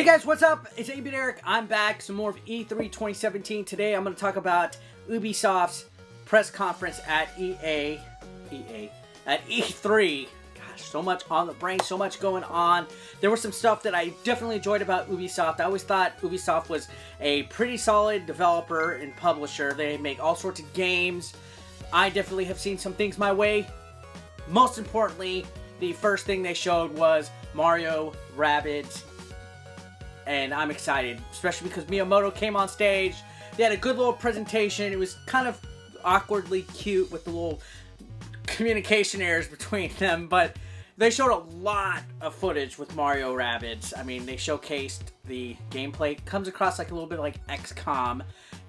Hey guys, what's up? It's A-Bit Eric. I'm back. Some more of E3 2017. Today I'm going to talk about Ubisoft's press conference at E3. Gosh, so much on the brain, so much going on. There was some stuff that I definitely enjoyed about Ubisoft. I always thought Ubisoft was a pretty solid developer and publisher. They make all sorts of games. I definitely have seen some things my way. Most importantly, the first thing they showed was Mario Rabid. And I'm excited, especially because Miyamoto came on stage. They had a good little presentation. It was kind of awkwardly cute with the little communication errors between them, but they showed a lot of footage with Mario Rabbids. I mean, they showcased the gameplay. It comes across like a little bit like XCOM,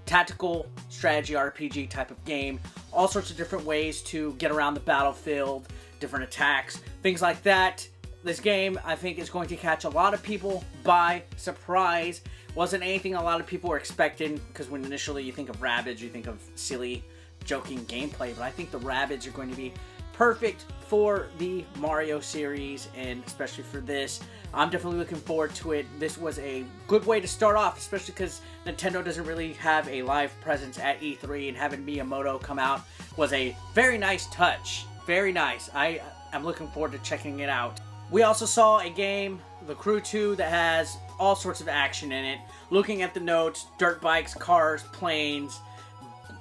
tactical strategy RPG type of game. All sorts of different ways to get around the battlefield, different attacks, things like that. This game, I think, is going to catch a lot of people by surprise. Wasn't anything a lot of people were expecting, because when initially you think of Rabbids, you think of silly, joking gameplay. But I think the Rabbids are going to be perfect for the Mario series, and especially for this. I'm definitely looking forward to it. This was a good way to start off, especially because Nintendo doesn't really have a live presence at E3, and having Miyamoto come out was a very nice touch. Very nice. I'm looking forward to checking it out. We also saw a game, The Crew 2, that has all sorts of action in it. Looking at the notes, dirt bikes, cars, planes,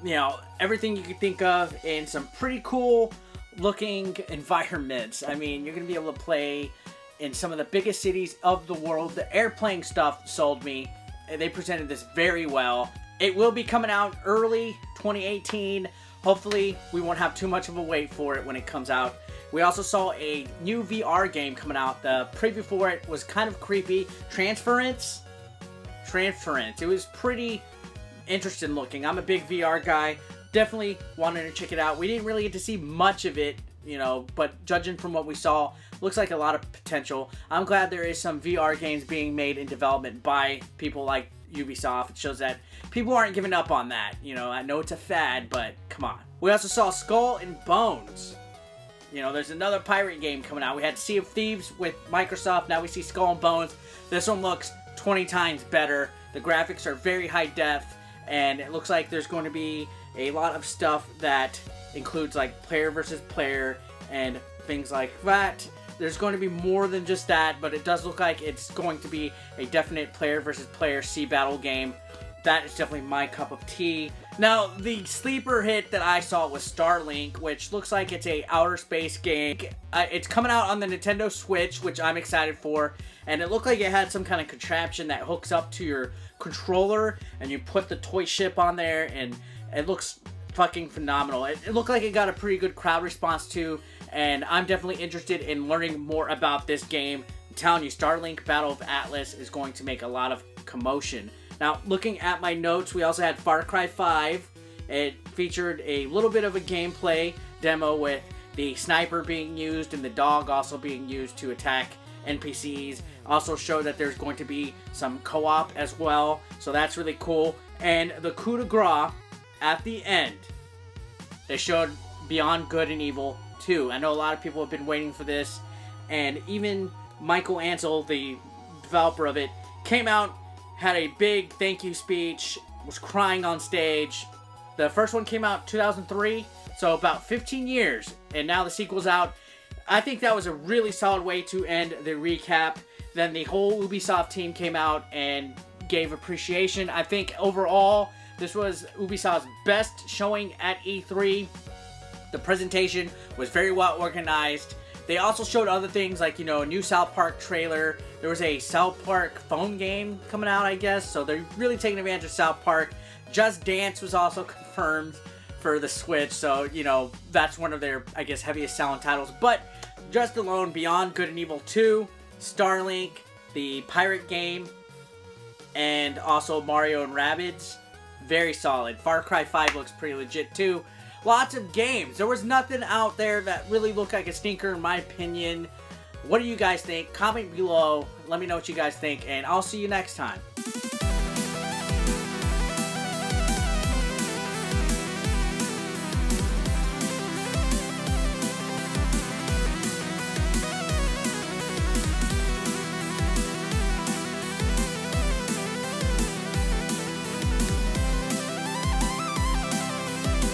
you know, everything you could think of in some pretty cool looking environments. I mean, you're going to be able to play in some of the biggest cities of the world. The airplane stuff sold me. They presented this very well. It will be coming out early 2018. Hopefully, we won't have too much of a wait for it when it comes out. We also saw a new VR game coming out. The preview for it was kind of creepy. Transference. It was pretty interesting looking. I'm a big VR guy. Definitely wanted to check it out. We didn't really get to see much of it, you know, but judging from what we saw, looks like a lot of potential. I'm glad there is some VR games being made in development by people like Ubisoft. It shows that people aren't giving up on that. You know, I know it's a fad, but come on. We also saw Skull and Bones. You know, there's another pirate game coming out. We had Sea of Thieves with Microsoft. Now we see Skull and Bones. This one looks 20 times better. The graphics are very high def, and it looks like there's going to be a lot of stuff that includes like player versus player and things like that. There's going to be more than just that, but it does look like it's going to be a definite player versus player sea battle game. That is definitely my cup of tea. Now, the sleeper hit that I saw was Starlink, which looks like it's a outer space game. It's coming out on the Nintendo Switch, which I'm excited for. And it looked like it had some kind of contraption that hooks up to your controller, and you put the toy ship on there, and it looks fucking phenomenal. It looked like it got a pretty good crowd response too, and I'm definitely interested in learning more about this game. I'm telling you, Starlink Battle of Atlas is going to make a lot of commotion. Now, looking at my notes, we also had Far Cry 5. It featured a little bit of a gameplay demo with the sniper being used and the dog also being used to attack NPCs. Also showed that there's going to be some co-op as well, so that's really cool. And the coup de grace at the end, they showed Beyond Good and Evil 2. I know a lot of people have been waiting for this, and even Michael Ansel, the developer of it, came out, had a big thank you speech, was crying on stage. The first one came out 2003, so about 15 years, and now the sequel's out. I think that was a really solid way to end the recap. Then the whole Ubisoft team came out and gave appreciation. I think overall, this was Ubisoft's best showing at E3. The presentation was very well organized. They also showed other things like, you know, a new South Park trailer. There was a South Park phone game coming out, I guess. So they're really taking advantage of South Park. Just Dance was also confirmed for the Switch. So, you know, that's one of their, I guess, heaviest selling titles. But just alone, Beyond Good and Evil 2, Starlink, the pirate game, and also Mario and Rabbids. Very solid. Far Cry 5 looks pretty legit too. Lots of games. There was nothing out there that really looked like a stinker in my opinion. What do you guys think? Comment below. Let me know what you guys think, and I'll see you next time.